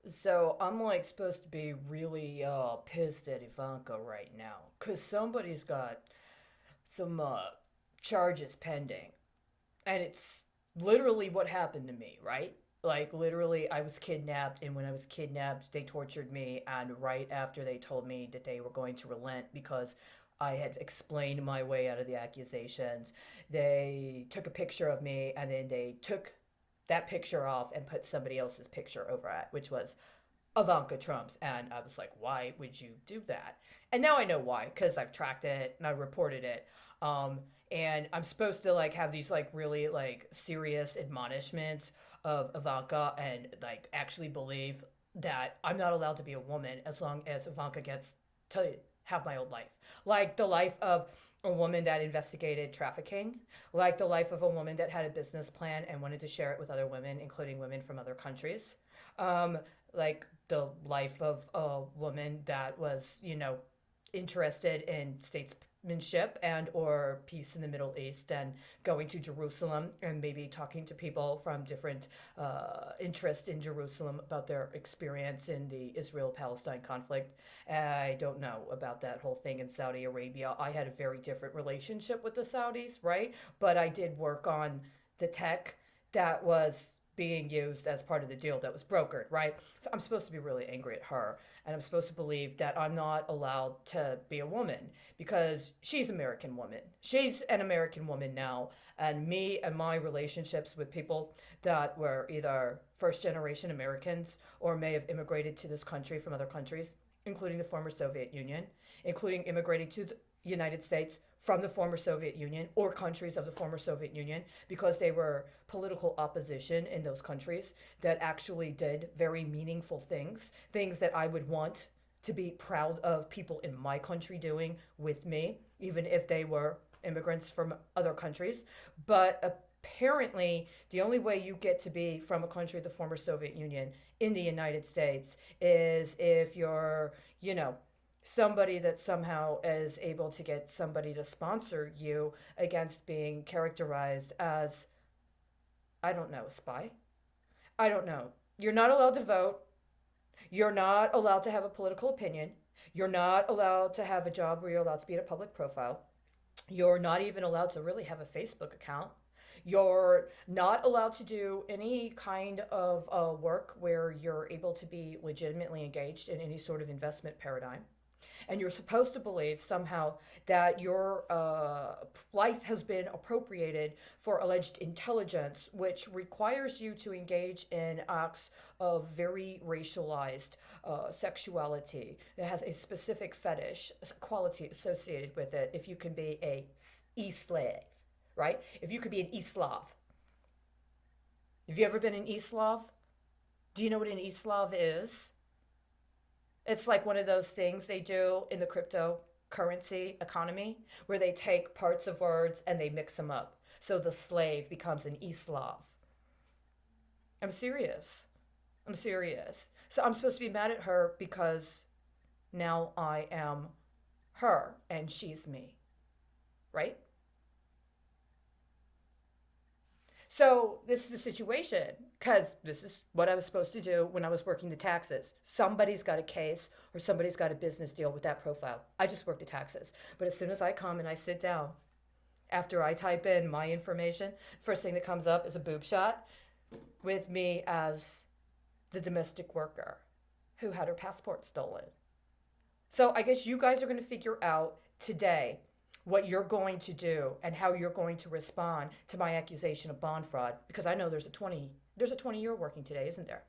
So I'm like supposed to be really pissed at Ivanka right now because somebody's got some charges pending, and it's literally what happened to me, right? Like literally, I was kidnapped, and when I was kidnapped, they tortured me, and right after they told me that they were going to relent because I had explained my way out of the accusations, they took a picture of me, and then they took that picture off and put somebody else's picture over it, which was Ivanka Trump's. And I was like, why would you do that? And now I know why, because I've tracked it and I reported it. Um, and I'm supposed to like have these like really like serious admonishments of Ivanka and like actually believe that I'm not allowed to be a woman as long as Ivanka gets to have my old life. Like the life of a woman that investigated trafficking, like the life of a woman that had a business plan and wanted to share it with other women, including women from other countries. Um, like the life of a woman that was, interested in statesmanship and or peace in the Middle East and going to Jerusalem and maybe talking to people from different interests in Jerusalem about their experience in the Israel-Palestine conflict. I don't know about that whole thing in Saudi Arabia. I had a very different relationship with the Saudis, right? But I did work on the tech that was being used as part of the deal that was brokered, right? So I'm supposed to be really angry at her, and I'm supposed to believe that I'm not allowed to be a woman because she's an American woman. She's an American woman now, and me and my relationships with people that were either first generation Americans or may have immigrated to this country from other countries, including the former Soviet Union, including immigrating to the United States from the former Soviet Union or countries of the former Soviet Union because they were political opposition in those countries that actually did very meaningful things, things that I would want to be proud of people in my country doing with me, even if they were immigrants from other countries. But apparently, the only way you get to be from a country of the former Soviet Union in the United States is if you're, somebody that somehow is able to get somebody to sponsor you against being characterized as, I don't know, a spy? I don't know. You're not allowed to vote. You're not allowed to have a political opinion. You're not allowed to have a job where you're allowed to be in a public profile. You're not even allowed to really have a Facebook account. You're not allowed to do any kind of work where you're able to be legitimately engaged in any sort of investment paradigm. And you're supposed to believe somehow that your life has been appropriated for alleged intelligence, which requires you to engage in acts of very racialized sexuality that has a specific fetish quality associated with it. If you can be a e-slave, right? If you could be an e-slav. Have you ever been an e-slav? Do you know what an e-slav is? It's like one of those things they do in the cryptocurrency economy where they take parts of words and they mix them up. So the slave becomes an e-slav. I'm serious. I'm serious. So I'm supposed to be mad at her because now I am her and she's me, right? So this is the situation because this is what I was supposed to do when I was working the taxes. Somebody's got a case or somebody's got a business deal with that profile. I just work the taxes. But as soon as I come and I sit down, after I type in my information, first thing that comes up is a boob shot with me as the domestic worker who had her passport stolen. So I guess you guys are going to figure out today what you're going to do and how you're going to respond to my accusation of bond fraud because I know there's a 20-year working today, isn't there?